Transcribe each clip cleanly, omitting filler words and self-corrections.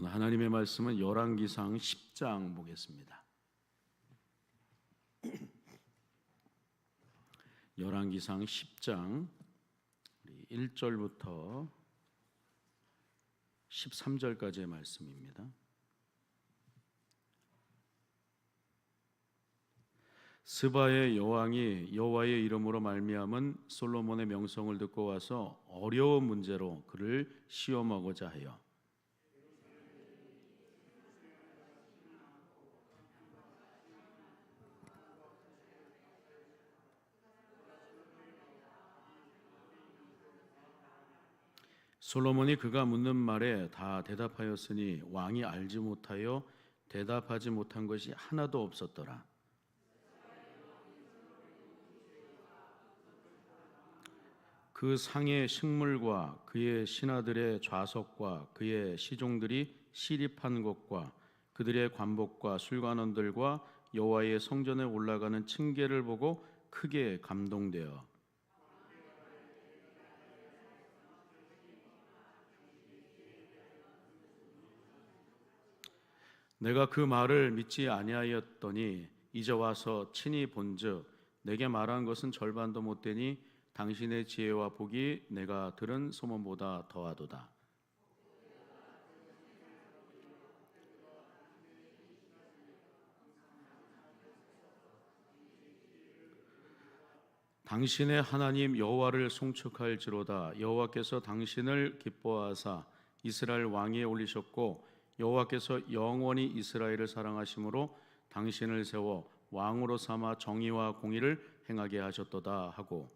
오늘 하나님의 말씀은 열왕기상 10장 보겠습니다. 열왕기상 10장 1절부터 13절까지의 말씀입니다. 스바의 여왕이 여호와의 이름으로 말미암은 솔로몬의 명성을 듣고 와서 어려운 문제로 그를 시험하고자 하여 솔로몬이 그가 묻는 말에 다 대답하였으니 왕이 알지 못하여 대답하지 못한 것이 하나도 없었더라. 그 상의 식물과 그의 신하들의 좌석과 그의 시종들이 시립한 것과 그들의 관복과 술관원들과 여호와의 성전에 올라가는 층계를 보고 크게 감동되어 내가 그 말을 믿지 아니하였더니 이제 와서 친히 본즉 내게 말한 것은 절반도 못되니 당신의 지혜와 복이 내가 들은 소문보다 더하도다. 당신의 하나님 여호와를 송축할지로다. 여호와께서 당신을 기뻐하사 이스라엘 왕위에 올리셨고 여호와께서 영원히 이스라엘을 사랑하심으로 당신을 세워 왕으로 삼아 정의와 공의를 행하게 하셨도다 하고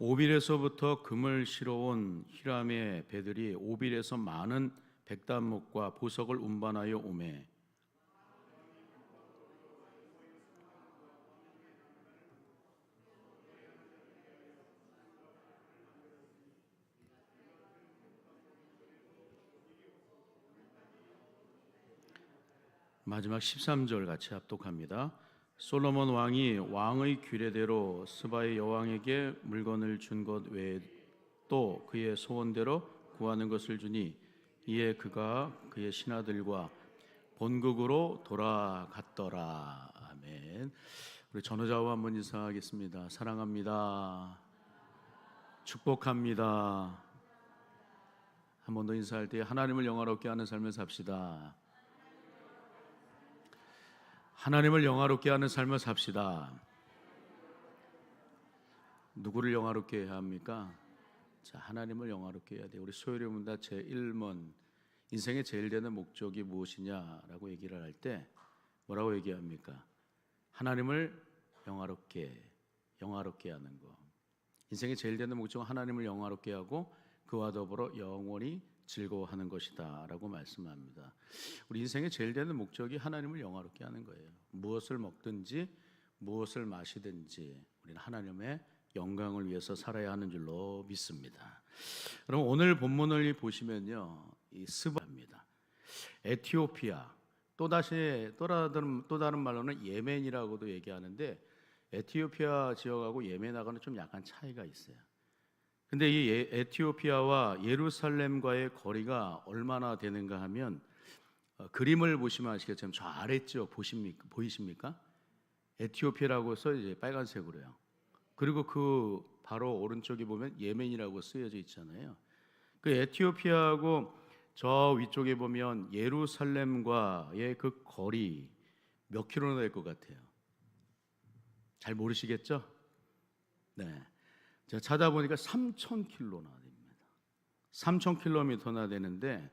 오빌에서부터 금을 실어온 히람의 배들이 오빌에서 많은 백단목과 보석을 운반하여 오매 마지막 13절 같이 합독합니다. 솔로몬 왕이 왕의 규례대로 스바의 여왕에게 물건을 준 것 외에 또 그의 소원대로 구하는 것을 주니 이에 그가 그의 신하들과 본국으로 돌아갔더라. 아멘. 우리 전호자와 한번 인사하겠습니다. 사랑합니다. 축복합니다. 한 번 더 인사할 때 하나님을 영화롭게 하는 삶을 삽시다. 하나님을 영화롭게 하는 삶을 삽시다. 누구를 영화롭게 해야 합니까? 자, 하나님을 영화롭게 해야 돼요. 우리 소요리 문답 제1문 인생의 제일 되는 목적이 무엇이냐라고 얘기를 할 때 뭐라고 얘기합니까? 하나님을 영화롭게 하는 거. 인생의 제일 되는 목적은 하나님을 영화롭게 하고 그와 더불어 영원히 즐거워하는 것이다 라고 말씀합니다. 우리 인생의 제일 되는 목적이 하나님을 영화롭게 하는 거예요. 무엇을 먹든지 무엇을 마시든지 우리는 하나님의 영광을 위해서 살아야 하는 줄로 믿습니다. 그럼 오늘 본문을 보시면요, 이 스바입니다. 에티오피아, 또 다른 말로는 예멘이라고도 얘기하는데 에티오피아 지역하고 예멘하고는 좀 약간 차이가 있어요. 근데 이 에티오피아와 예루살렘과의 거리가 얼마나 되는가 하면 그림을 보시면 아시겠지만 저 아래쪽 보이십니까? 에티오피아라고 써 이제 빨간색으로요. 그리고 그 바로 오른쪽에 보면 예멘이라고 쓰여져 있잖아요. 그 에티오피아하고 저 위쪽에 보면 예루살렘과의 그 거리 몇 킬로나 될 것 같아요? 잘 모르시겠죠? 네. 제가 찾아보니까 3,000킬로나 됩니다. 3,000킬로미터나 되는데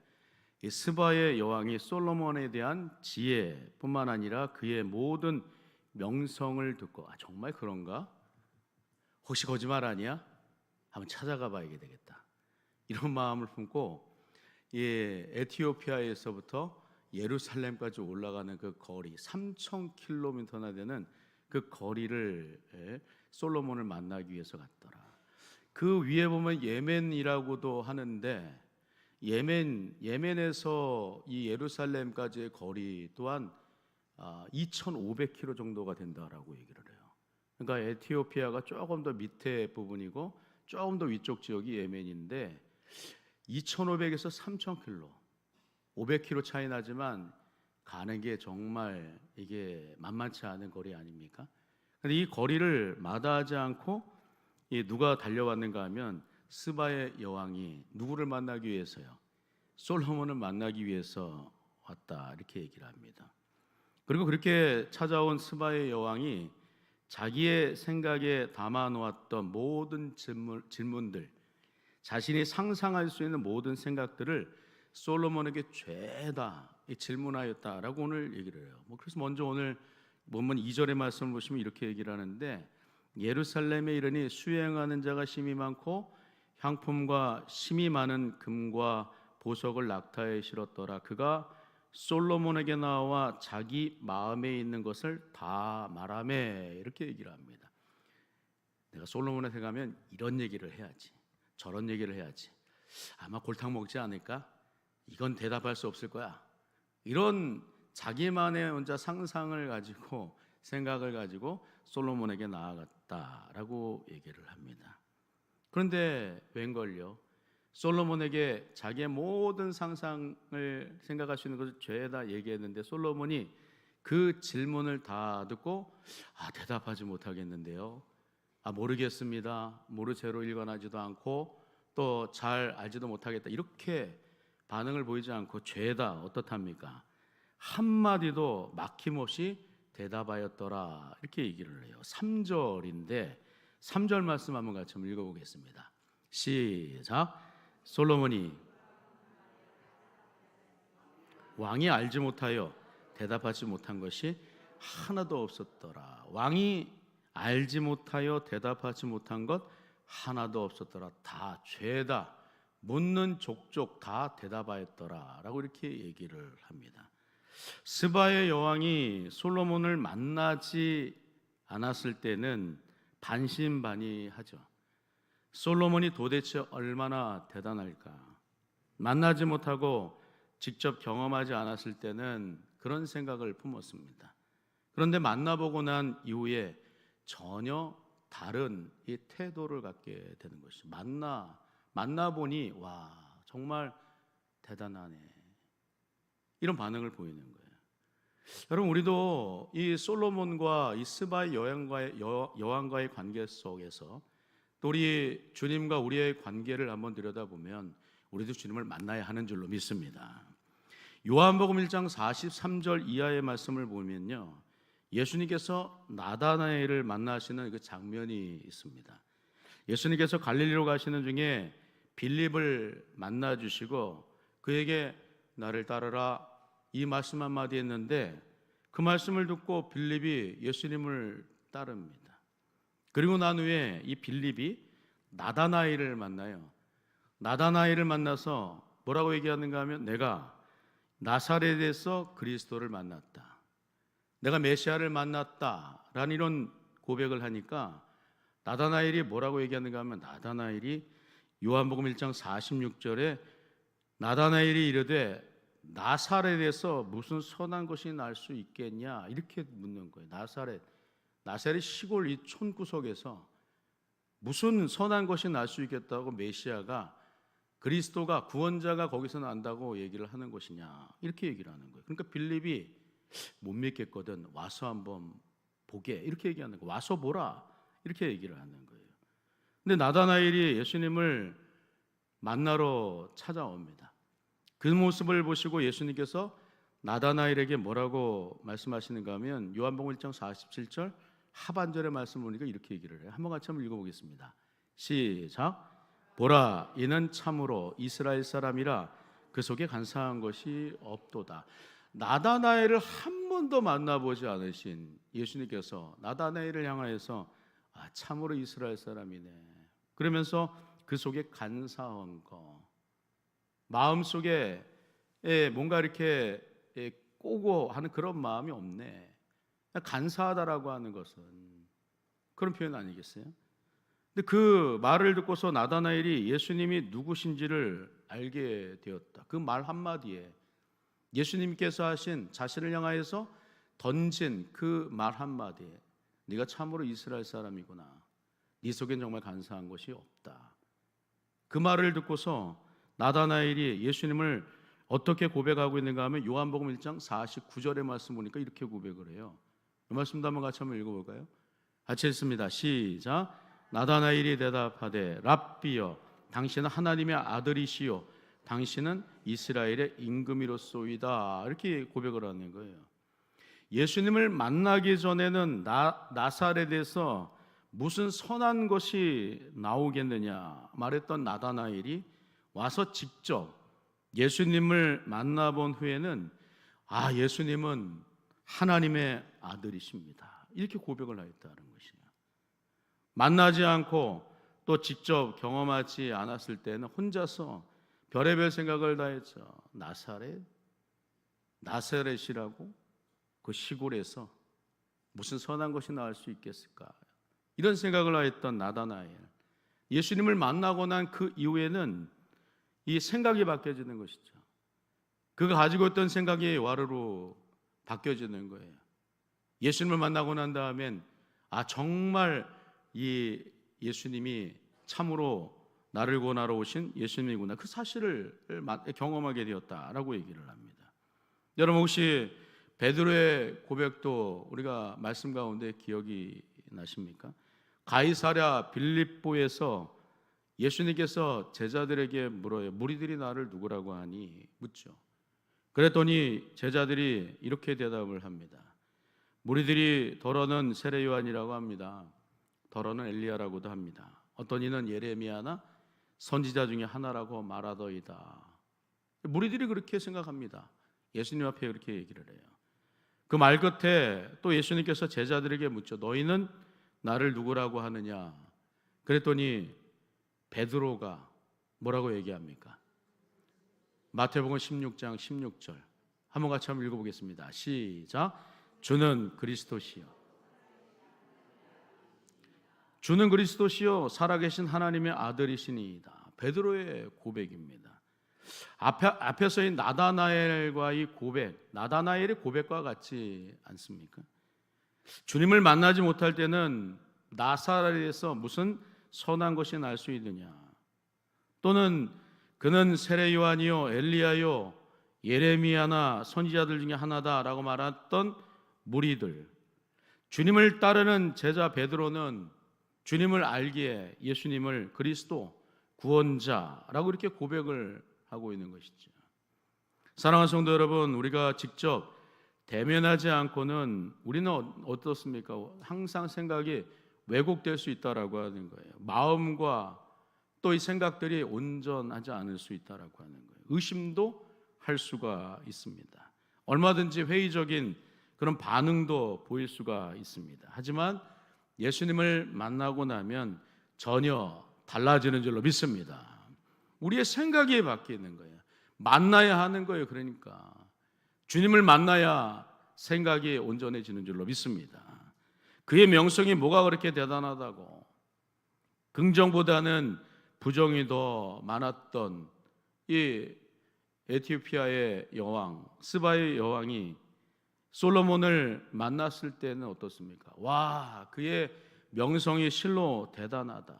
이 스바의 여왕이 솔로몬에 대한 지혜뿐만 아니라 그의 모든 명성을 듣고 정말 그런가? 혹시 거짓말 아니야? 한번 찾아가 봐야 되겠다. 이런 마음을 품고 에티오피아에서부터 예루살렘까지 올라가는 그 거리 3,000킬로미터나 되는 그 거리를 솔로몬을 만나기 위해서 갔더라. 그 위에 보면 예멘이라고도 하는데 예멘에서 이 예루살렘까지의 거리 또한 2,500km 정도가 된다라고 얘기를 해요. 그러니까 에티오피아가 조금 더 밑에 부분이고 조금 더 위쪽 지역이 예멘인데 2,500에서 3,000km, 500km 차이 나지만 가는 게 정말 이게 만만치 않은 거리 아닙니까? 근데 이 거리를 마다하지 않고 누가 달려왔는가 하면 스바의 여왕이 누구를 만나기 위해서요? 솔로몬을 만나기 위해서 왔다 이렇게 얘기를 합니다. 그리고 그렇게 찾아온 스바의 여왕이 자기의 생각에 담아놓았던 모든 질문들, 자신이 상상할 수 있는 모든 생각들을 솔로몬에게 죄다 질문하였다라고 오늘 얘기를 해요. 그래서 먼저 오늘 본문 2절의 말씀을 보시면 이렇게 얘기를 하는데, 예루살렘에 이르니 수행하는 자가 심히 많고 향품과 심이 많은 금과 보석을 낙타에 실었더라. 그가 솔로몬에게 나와 자기 마음에 있는 것을 다 말하매 이렇게 얘기를 합니다. 내가 솔로몬한테 가면 이런 얘기를 해야지, 저런 얘기를 해야지, 아마 골탕 먹지 않을까? 이건 대답할 수 없을 거야. 이런 자기만의 혼자 상상을 가지고 생각을 가지고 솔로몬에게 나아갔다라고 얘기를 합니다. 그런데 웬걸요? 솔로몬에게 자기의 모든 상상을 생각할 수 있는 것을 죄다 얘기했는데 솔로몬이 그 질문을 다 듣고 대답하지 못하겠는데요, 모르겠습니다, 모르쇠로 일관하지도 않고 또 잘 알지도 못하겠다 이렇게 반응을 보이지 않고 죄다 어떻답니까? 한마디도 막힘없이 대답하였더라 이렇게 얘기를 해요. 3절인데 3절 말씀 한번 같이 한번 읽어보겠습니다. 시작. 솔로몬이 왕이 알지 못하여 대답하지 못한 것이 하나도 없었더라. 왕이 알지 못하여 대답하지 못한 것 하나도 없었더라. 다 죄다 묻는 족족 다 대답하였더라 라고 이렇게 얘기를 합니다. 스바의 여왕이 솔로몬을 만나지 않았을 때는 반신반의하죠. 솔로몬이 도대체 얼마나 대단할까? 만나지 못하고 직접 경험하지 않았을 때는 그런 생각을 품었습니다. 그런데 만나보고 난 이후에 전혀 다른 이 태도를 갖게 되는 것이죠. 만나보니 와 정말 대단하네 이런 반응을 보이는 거예요. 여러분, 우리도 이 솔로몬과 이 스바의 여왕과의 관계 속에서 또 우리 주님과 우리의 관계를 한번 들여다보면 우리도 주님을 만나야 하는 줄로 믿습니다. 요한복음 1장 43절 이하의 말씀을 보면요, 예수님께서 나다나엘을 만나시는 그 장면이 있습니다. 예수님께서 갈릴리로 가시는 중에 빌립을 만나 주시고 그에게 나를 따르라 이 말씀 한마디 했는데 그 말씀을 듣고 빌립이 예수님을 따릅니다. 그리고 난 후에 이 빌립이 나다나엘을 만나요. 나다나엘을 만나서 뭐라고 얘기하는가 하면 내가 나사렛에서 그리스도를 만났다, 내가 메시아를 만났다라는 이런 고백을 하니까 나다나엘이 뭐라고 얘기하는가 하면 나다나엘이 요한복음 1장 46절에 나다나엘이 이르되 나사렛에서 무슨 선한 것이 날 수 있겠냐 이렇게 묻는 거예요. 나사렛 시골 이 촌구석에서 무슨 선한 것이 날 수 있겠다고 메시아가 그리스도가 구원자가 거기서 난다고 얘기를 하는 것이냐 이렇게 얘기를 하는 거예요. 그러니까 빌립이 못 믿겠거든 와서 한번 보게 이렇게 얘기하는 거예요. 와서 보라 이렇게 얘기를 하는 거예요. 근데 나다나엘이 예수님을 만나러 찾아옵니다. 그 모습을 보시고 예수님께서 나다나엘에게 뭐라고 말씀하시는가 하면 요한복음 1장 47절 하반절의 말씀 보니까 이렇게 얘기를 해요. 한번 같이 한번 읽어보겠습니다. 시작. 보라 이는 참으로 이스라엘 사람이라 그 속에 간사한 것이 없도다. 나다나엘을 한 번도 만나보지 않으신 예수님께서 나다나엘을 향하여서 참으로 이스라엘 사람이네 그러면서 그 속에 간사한 거, 마음속에 뭔가 이렇게 꼬고 하는 그런 마음이 없네, 간사하다라고 하는 것은 그런 표현 아니겠어요? 근데 그 말을 듣고서 나다나엘이 예수님이 누구신지를 알게 되었다. 그 말 한마디에 예수님께서 하신 자신을 향하여서 던진 그 말 한마디에 네가 참으로 이스라엘 사람이구나. 네 속엔 정말 간사한 것이 없다. 그 말을 듣고서 나다나엘이 예수님을 어떻게 고백하고 있는가 하면 요한복음 1장 49절의 말씀 보니까 이렇게 고백을 해요. 이 말씀도 한번 같이 한번 읽어볼까요? 같이 읽습니다. 시작. 나다나엘이 대답하되 랍비여 당신은 하나님의 아들이시요 당신은 이스라엘의 임금이로소이다. 이렇게 고백을 하는 거예요. 예수님을 만나기 전에는 나사렛에서 무슨 선한 것이 나오겠느냐 말했던 나다나엘이 와서 직접 예수님을 만나본 후에는 예수님은 하나님의 아들이십니다. 이렇게 고백을 하였다는 것이냐. 만나지 않고 또 직접 경험하지 않았을 때는 혼자서 별의별 생각을 다 했죠. 나사렛이라고 그 시골에서 무슨 선한 것이 나올 수 있겠을까? 이런 생각을 하였던 나다나엘. 예수님을 만나고 난 그 이후에는 이 생각이 바뀌어지는 것이죠. 그가 가지고 있던 생각이 와르르 바뀌어지는 거예요. 예수님을 만나고 난 다음엔 정말 이 예수님이 참으로 나를 구원하러 오신 예수님이구나. 그 사실을 경험하게 되었다라고 얘기를 합니다. 여러분 혹시 베드로의 고백도 우리가 말씀 가운데 기억이 나십니까? 가이사랴 빌립보에서 예수님께서 제자들에게 물어요. 무리들이 나를 누구라고 하니? 묻죠. 그랬더니 제자들이 이렇게 대답을 합니다. 무리들이 더러는 세례 요한이라고 합니다. 더러는 엘리야라고도 합니다. 어떤 이는 예레미야나 선지자 중에 하나라고 말하더이다. 무리들이 그렇게 생각합니다. 예수님 앞에 그렇게 얘기를 해요. 그 말 끝에 또 예수님께서 제자들에게 묻죠. 너희는 나를 누구라고 하느냐? 그랬더니 베드로가 뭐라고 얘기합니까? 마태복음 16장 16절 한번 같이 한번 읽어보겠습니다. 시작. 주는 그리스도시요 주는 그리스도시요 살아계신 하나님의 아들이시니이다. 베드로의 고백입니다. 앞에서의 나다나엘과의 고백, 나다나엘의 고백과 같지 않습니까? 주님을 만나지 못할 때는 나사렛에서 무슨 선한 것이 날 수 있느냐, 또는 그는 세례 요한이요 엘리야요 예레미야나 선지자들 중에 하나다라고 말했던 무리들, 주님을 따르는 제자 베드로는 주님을 알기에 예수님을 그리스도 구원자라고 이렇게 고백을 하고 있는 것이죠. 사랑하는 성도 여러분, 우리가 직접 대면하지 않고는 우리는 어떻습니까? 항상 생각이 왜곡될 수 있다라고 하는 거예요. 마음과 또 이 생각들이 온전하지 않을 수 있다라고 하는 거예요. 의심도 할 수가 있습니다. 얼마든지 회의적인 그런 반응도 보일 수가 있습니다. 하지만 예수님을 만나고 나면 전혀 달라지는 줄로 믿습니다. 우리의 생각이 바뀌는 거예요. 만나야 하는 거예요. 그러니까 주님을 만나야 생각이 온전해지는 줄로 믿습니다. 그의 명성이 뭐가 그렇게 대단하다고, 긍정보다는 부정이 더 많았던 이 에티오피아의 여왕 스바의 여왕이 솔로몬을 만났을 때는 어떻습니까? 와, 그의 명성이 실로 대단하다.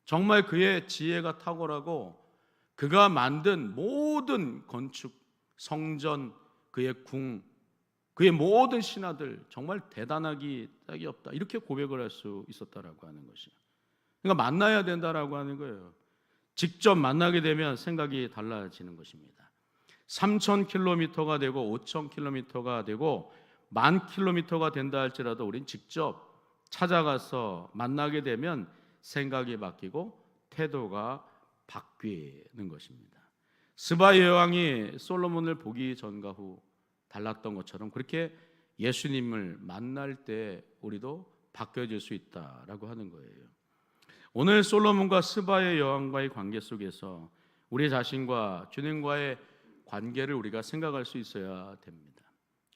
정말 그의 지혜가 탁월하고 그가 만든 모든 건축, 성전, 그의 궁, 그의 모든 신하들 정말 대단하기 딱이 없다. 이렇게 고백을 할 수 있었다라고 하는 것이에요. 그러니까 만나야 된다라고 하는 거예요. 직접 만나게 되면 생각이 달라지는 것입니다. 3,000km가 되고 5,000km가 되고 10,000km가 된다 할지라도 우린 직접 찾아가서 만나게 되면 생각이 바뀌고 태도가 바뀌는 것입니다. 스바의 여왕이 솔로몬을 보기 전과 후 달랐던 것처럼 그렇게 예수님을 만날 때 우리도 바뀌어질 수 있다라고 하는 거예요. 오늘 솔로몬과 스바의 여왕과의 관계 속에서 우리 자신과 주님과의 관계를 우리가 생각할 수 있어야 됩니다.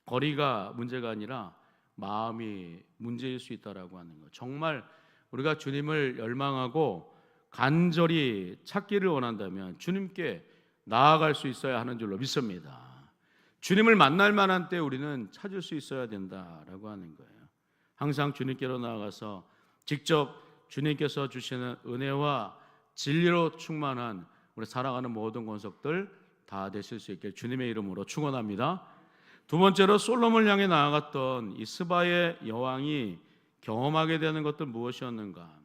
거리가 문제가 아니라 마음이 문제일 수 있다라고 하는 것. 정말 우리가 주님을 열망하고 간절히 찾기를 원한다면 주님께 나아갈 수 있어야 하는 줄로 믿습니다. 주님을 만날 만한 때 우리는 찾을 수 있어야 된다라고 하는 거예요. 항상 주님께로 나아가서 직접 주님께서 주시는 은혜와 진리로 충만한 우리 살아가는 모든 권속들 다 되실 수 있게 주님의 이름으로 축원합니다. 두 번째로 솔로몬을 향해 나아갔던 이 스바의 여왕이 경험하게 되는 것들 무엇이었는가?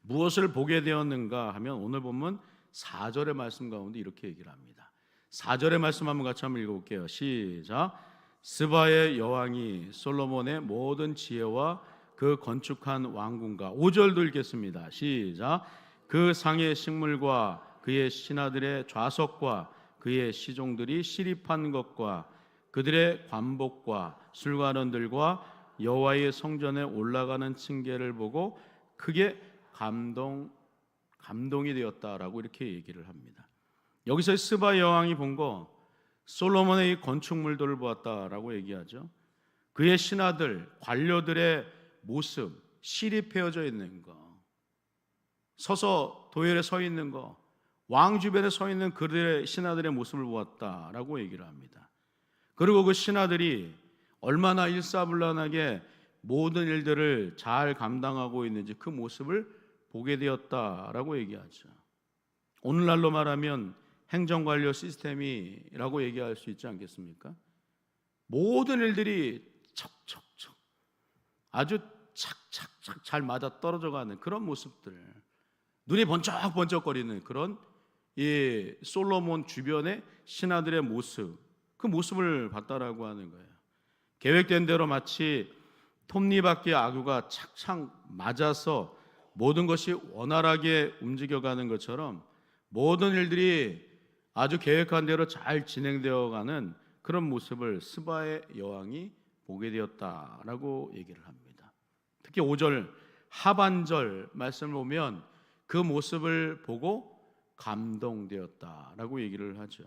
무엇을 보게 되었는가 하면 오늘 보면 4절의 말씀 가운데 이렇게 얘기를 합니다. 4절의 말씀 한번 같이 한번 읽어볼게요. 시작. 스바의 여왕이 솔로몬의 모든 지혜와 그 건축한 왕궁과 5절도 읽겠습니다. 시작. 그 상의 식물과 그의 신하들의 좌석과 그의 시종들이 시립한 것과 그들의 관복과 술관원들과 여호와의 성전에 올라가는 층계를 보고 크게 감동이 되었다라고 이렇게 얘기를 합니다. 여기서 스바 여왕이 본 거 솔로몬의 이 건축물들을 보았다라고 얘기하죠. 그의 신하들, 관료들의 모습, 실이 펴져 있는 거, 서서 도열에 서 있는 거, 왕 주변에 서 있는 그들의 신하들의 모습을 보았다라고 얘기를 합니다. 그리고 그 신하들이 얼마나 일사불란하게 모든 일들을 잘 감당하고 있는지 그 모습을 보게 되었다라고 얘기하죠. 오늘날로 말하면 행정관료 시스템이라고 얘기할 수 있지 않겠습니까? 모든 일들이 척척척 아주 착착착 잘 맞아 떨어져가는 그런 모습들, 눈이 번쩍번쩍거리는 그런 이 솔로몬 주변의 신하들의 모습, 그 모습을 봤다라고 하는 거예요. 계획된 대로 마치 톱니바퀴 아구가 착착 맞아서 모든 것이 원활하게 움직여가는 것처럼 모든 일들이 아주 계획한 대로 잘 진행되어가는 그런 모습을 스바의 여왕이 보게 되었다라고 얘기를 합니다. 특히 5절 하반절 말씀을 보면 그 모습을 보고 감동되었다라고 얘기를 하죠.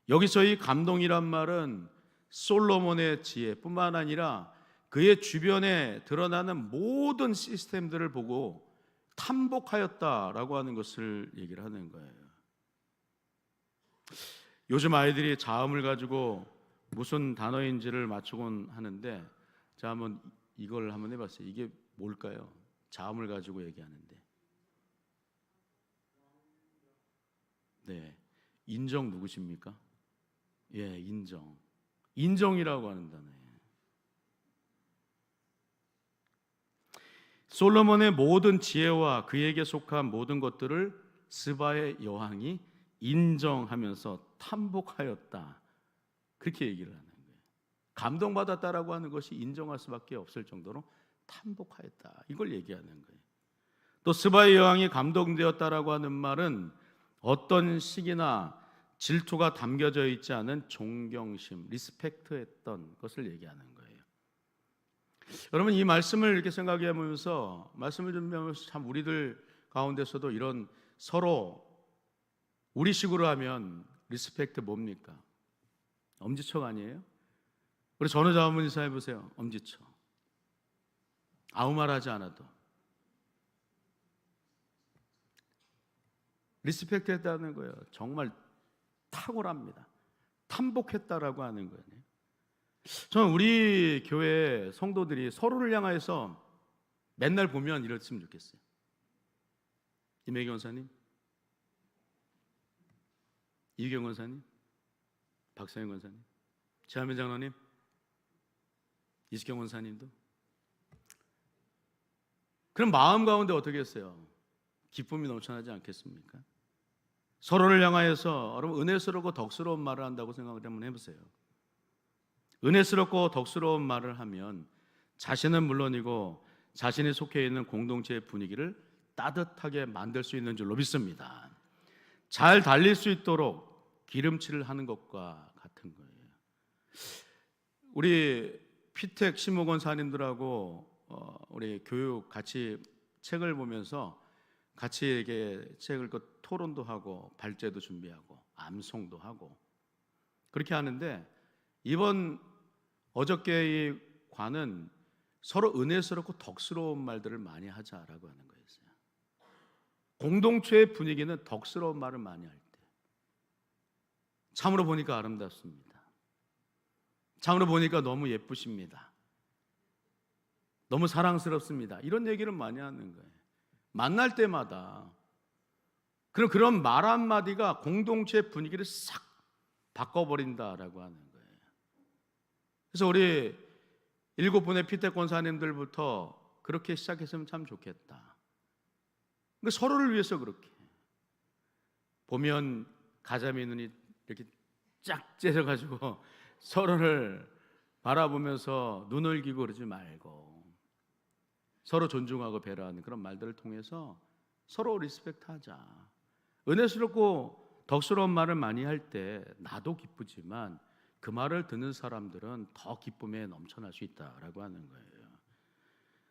여기서 이 감동이란 말은 솔로몬의 지혜뿐만 아니라 그의 주변에 드러나는 모든 시스템들을 보고 탐복하였다라고 하는 것을 얘기를 하는 거예요. 요즘 아이들이 자음을 가지고 무슨 단어인지를 맞추곤 하는데, 자 한번 이걸 한번 해봤어요. 이게 뭘까요? 자음을 가지고 얘기하는데, 네, 인정 누구십니까? 예, 인정이라고 하는 단어예요. 솔로몬의 모든 지혜와 그에게 속한 모든 것들을 스바의 여왕이 인정하면서 탐복하였다, 그렇게 얘기를 하는 거예요. 감동받았다라고 하는 것이 인정할 수밖에 없을 정도로 탐복하였다, 이걸 얘기하는 거예요. 또 스바의 여왕이 감동되었다라고 하는 말은 어떤 시기나 질투가 담겨져 있지 않은 존경심, 리스펙트했던 것을 얘기하는 거예요. 여러분, 이 말씀을 이렇게 생각해 보면서 말씀을 준비하면서 참 우리들 가운데서도 이런 서로 우리식으로 하면 리스펙트 뭡니까? 엄지척 아니에요? 우리 전우자 한번 인사해 보세요. 엄지척. 아무 말 하지 않아도 리스펙트 했다는 거예요. 정말 탁월합니다. 탐복했다라고 하는 거예요. 저는 우리 교회 성도들이 서로를 향해서 맨날 보면 이랬으면 좋겠어요. 임혜기 원사님, 이경 원사님, 박상영 원사님, 최하민 장로님, 이수경 원사님도 그럼 마음 가운데 어떻게 했어요? 기쁨이 넘쳐나지 않겠습니까? 서로를 향하여서 여러분 은혜스럽고 덕스러운 말을 한다고 생각을 한번 해보세요. 은혜스럽고 덕스러운 말을 하면 자신은 물론이고 자신이 속해 있는 공동체의 분위기를 따뜻하게 만들 수 있는 줄로 믿습니다. 잘 달릴 수 있도록 기름칠을 하는 것과 같은 거예요. 우리 피택 신목원 사님들하고 우리 교육 같이 책을 보면서 같이 이렇게 책을 토론도 하고 발제도 준비하고 암송도 하고 그렇게 하는데, 이번 어저께 이 관은 서로 은혜스럽고 덕스러운 말들을 많이 하자라고 하는 거였어요. 공동체의 분위기는 덕스러운 말을 많이 할 때 참으로 보니까 아름답습니다. 참으로 보니까 너무 예쁘십니다. 너무 사랑스럽습니다. 이런 얘기를 많이 하는 거예요. 만날 때마다 그런 말 한마디가 공동체 분위기를 싹 바꿔버린다라고 하는 거예요. 그래서 우리 7분의 피태 권사님들부터 그렇게 시작했으면 참 좋겠다. 서로를 위해서 그렇게 보면 가자미 눈이 이렇게 쫙 째져가지고 서로를 바라보면서 눈을 기고 그러지 말고 서로 존중하고 배려하는 그런 말들을 통해서 서로 리스펙트하자. 은혜스럽고 덕스러운 말을 많이 할 때 나도 기쁘지만 그 말을 듣는 사람들은 더 기쁨에 넘쳐날 수 있다라고 하는 거예요.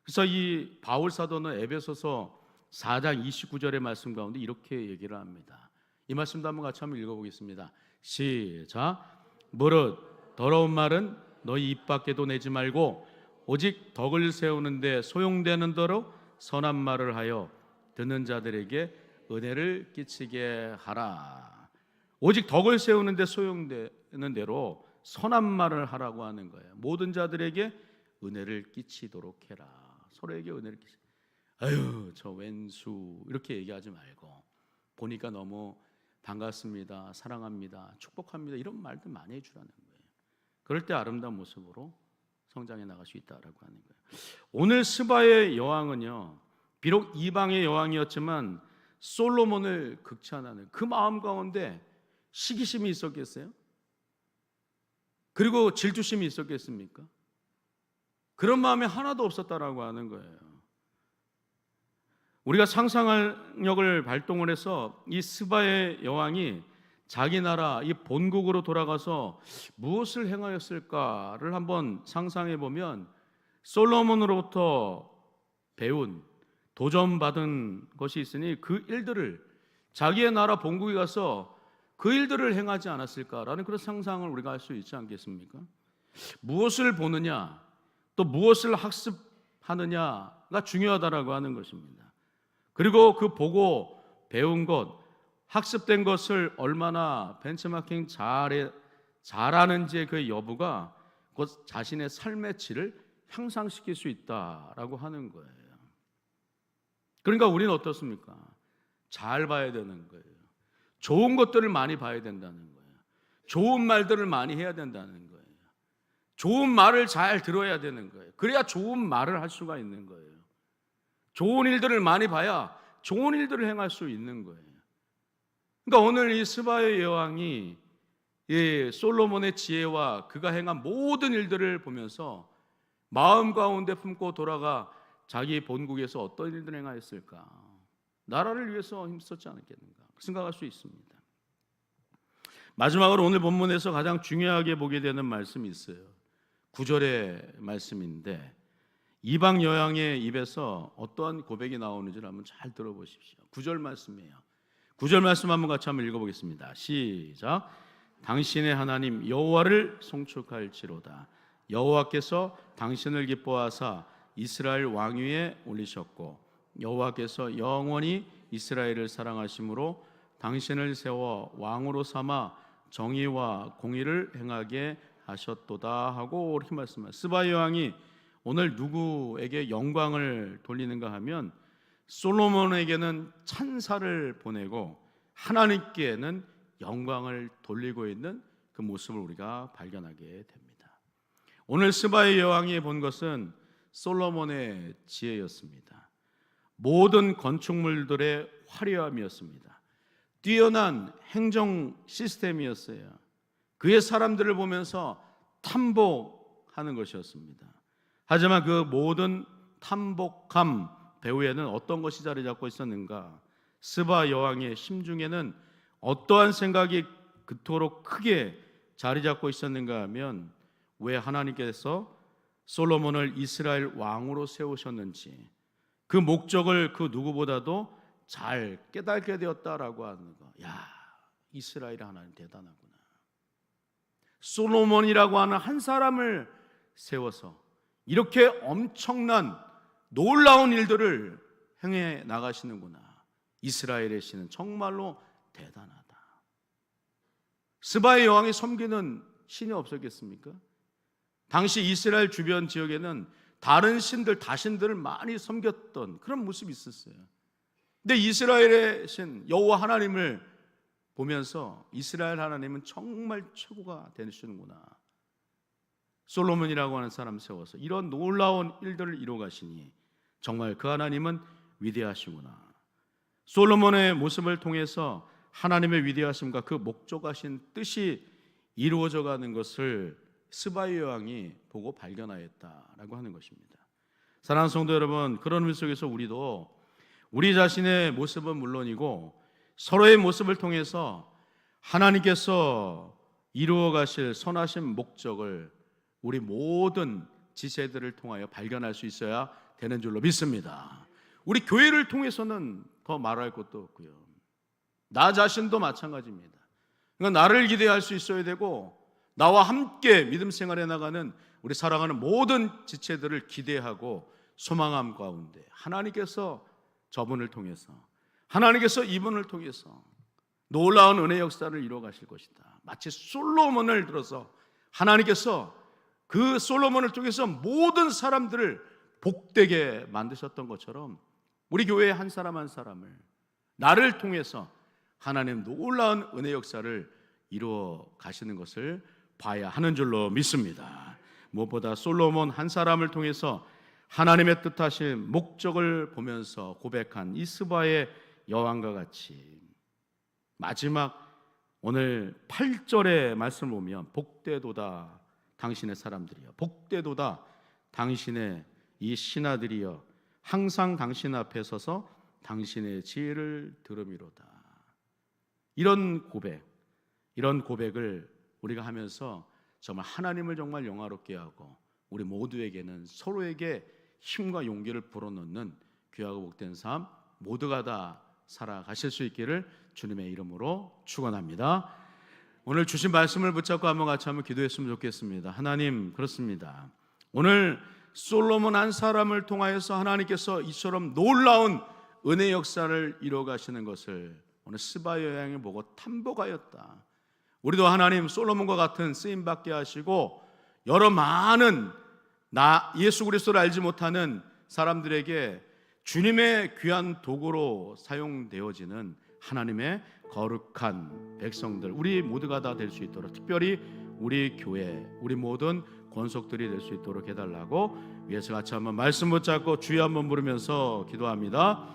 그래서 이 바울 사도는 에베소서 4장 29절의 말씀 가운데 이렇게 얘기를 합니다. 이 말씀도 한번 같이 한번 읽어보겠습니다. 시작. 무릇 더러운 말은 너희 입 밖에도 내지 말고 오직 덕을 세우는데 소용되는 대로 선한 말을 하여 듣는 자들에게 은혜를 끼치게 하라. 오직 덕을 세우는데 소용되는 대로 선한 말을 하라고 하는 거예요. 모든 자들에게 은혜를 끼치도록 해라. 서로에게 은혜를 끼치. 아유, 저 왼수 이렇게 얘기하지 말고 보니까 너무 반갑습니다, 사랑합니다, 축복합니다 이런 말들 많이 해주라는 거예요. 그럴 때 아름다운 모습으로 성장해 나갈 수 있다라고 하는 거예요. 오늘 스바의 여왕은요, 비록 이방의 여왕이었지만 솔로몬을 극찬하는 그 마음 가운데 시기심이 있었겠어요? 그리고 질투심이 있었겠습니까? 그런 마음이 하나도 없었다라고 하는 거예요. 우리가 상상력을 발동을 해서 이 스바의 여왕이 자기 나라 이 본국으로 돌아가서 무엇을 행하였을까를 한번 상상해 보면 솔로몬으로부터 배운 도전받은 것이 있으니 그 일들을 자기의 나라 본국에 가서 그 일들을 행하지 않았을까라는 그런 상상을 우리가 할 수 있지 않겠습니까? 무엇을 보느냐 또 무엇을 학습하느냐가 중요하다라고 하는 것입니다. 그리고 그 보고 배운 것, 학습된 것을 얼마나 벤치마킹 잘하는지의 그 여부가 곧 자신의 삶의 질을 향상시킬 수 있다라고 하는 거예요. 그러니까 우리는 어떻습니까? 잘 봐야 되는 거예요. 좋은 것들을 많이 봐야 된다는 거예요. 좋은 말들을 많이 해야 된다는 거예요. 좋은 말을 잘 들어야 되는 거예요. 그래야 좋은 말을 할 수가 있는 거예요. 좋은 일들을 많이 봐야 좋은 일들을 행할 수 있는 거예요. 그러니까 오늘 이 스바의 여왕이 이 솔로몬의 지혜와 그가 행한 모든 일들을 보면서 마음 가운데 품고 돌아가 자기 본국에서 어떤 일들을 행하였을까? 나라를 위해서 힘썼지 않았겠는가? 생각할 수 있습니다. 마지막으로 오늘 본문에서 가장 중요하게 보게 되는 말씀이 있어요. 9절의 말씀인데 이방 여왕의 입에서 어떠한 고백이 나오는지를 한번 잘 들어보십시오. 9절 말씀이에요. 9절 말씀 한번 같이 한번 읽어보겠습니다. 시작. 당신의 하나님 여호와를 송축할지로다. 여호와께서 당신을 기뻐하사 이스라엘 왕위에 올리셨고 여호와께서 영원히 이스라엘을 사랑하심으로 당신을 세워 왕으로 삼아 정의와 공의를 행하게 하셨도다 하고 이렇게 말씀하셨습니다. 스바 여왕이 오늘 누구에게 영광을 돌리는가 하면 솔로몬에게는 찬사를 보내고 하나님께는 영광을 돌리고 있는 그 모습을 우리가 발견하게 됩니다. 오늘 스바의 여왕이 본 것은 솔로몬의 지혜였습니다. 모든 건축물들의 화려함이었습니다. 뛰어난 행정 시스템이었어요. 그의 사람들을 보면서 탐복하는 것이었습니다. 하지만 그 모든 탐복함 배후에는 어떤 것이 자리 잡고 있었는가? 스바 여왕의 심중에는 어떠한 생각이 그토록 크게 자리 잡고 있었는가 하면 왜 하나님께서 솔로몬을 이스라엘 왕으로 세우셨는지 그 목적을 그 누구보다도 잘 깨닫게 되었다라고 하는 거. 야, 이스라엘 하나님 대단하구나. 솔로몬이라고 하는 한 사람을 세워서 이렇게 엄청난 놀라운 일들을 행해 나가시는구나. 이스라엘의 신은 정말로 대단하다. 스바의 여왕이 섬기는 신이 없었겠습니까? 당시 이스라엘 주변 지역에는 다른 신들, 다신들을 많이 섬겼던 그런 모습이 있었어요. 근데 이스라엘의 신 여호와 하나님을 보면서 이스라엘 하나님은 정말 최고가 되시는구나. 솔로몬이라고 하는 사람 세워서 이런 놀라운 일들을 이루어 가시니 정말 그 하나님은 위대하시구나. 솔로몬의 모습을 통해서 하나님의 위대하심과 그 목적하신 뜻이 이루어져 가는 것을 스바의 여왕이 보고 발견하였다라고 하는 것입니다. 사랑하는 성도 여러분, 그런 의미 속에서 우리도 우리 자신의 모습은 물론이고 서로의 모습을 통해서 하나님께서 이루어 가실 선하신 목적을 우리 모든 지체들을 통하여 발견할 수 있어야 되는 줄로 믿습니다. 우리 교회를 통해서는 더 말할 것도 없고요. 나 자신도 마찬가지입니다. 그러니까 나를 기대할 수 있어야 되고 나와 함께 믿음 생활해 나가는 우리 사랑하는 모든 지체들을 기대하고 소망함 가운데 하나님께서 저분을 통해서, 하나님께서 이분을 통해서 놀라운 은혜 역사를 이루어 가실 것이다. 마치 솔로몬을 들어서 하나님께서 그 솔로몬을 통해서 모든 사람들을 복되게 만드셨던 것처럼 우리 교회의 한 사람 한 사람을 나를 통해서 하나님 놀라운 은혜 역사를 이루어 가시는 것을 봐야 하는 줄로 믿습니다. 무엇보다 솔로몬 한 사람을 통해서 하나님의 뜻하신 목적을 보면서 고백한 이 스바의 여왕과 같이 마지막 오늘 8절의 말씀을 보면 복되도다 당신의 사람들이여, 복되도다 당신의 이 신하들이여, 항상 당신 앞에 서서 당신의 지혜를 들음이로다. 이런 고백을 우리가 하면서 정말 하나님을 정말 영화롭게 하고 우리 모두에게는 서로에게 힘과 용기를 불어넣는 귀하고 복된 삶 모두가 다 살아가실 수 있기를 주님의 이름으로 축원합니다. 오늘 주신 말씀을 붙잡고 한번 같이 한번 기도했으면 좋겠습니다. 하나님, 그렇습니다. 오늘 솔로몬 한 사람을 통하여서 하나님께서 이처럼 놀라운 은혜 역사를 이루어 가시는 것을 오늘 스바 여왕이 보고 탐복하였다. 우리도 하나님 솔로몬과 같은 쓰임 받게 하시고 여러 많은 예수 그리스도를 알지 못하는 사람들에게 주님의 귀한 도구로 사용되어지는 하나님의 거룩한 백성들, 우리 모두가 다 될 수 있도록, 특별히 우리 교회, 우리 모든 권속들이 될 수 있도록 해달라고 위에서 같이 한번 말씀 붙잡고 주여 한번 부르면서 기도합니다.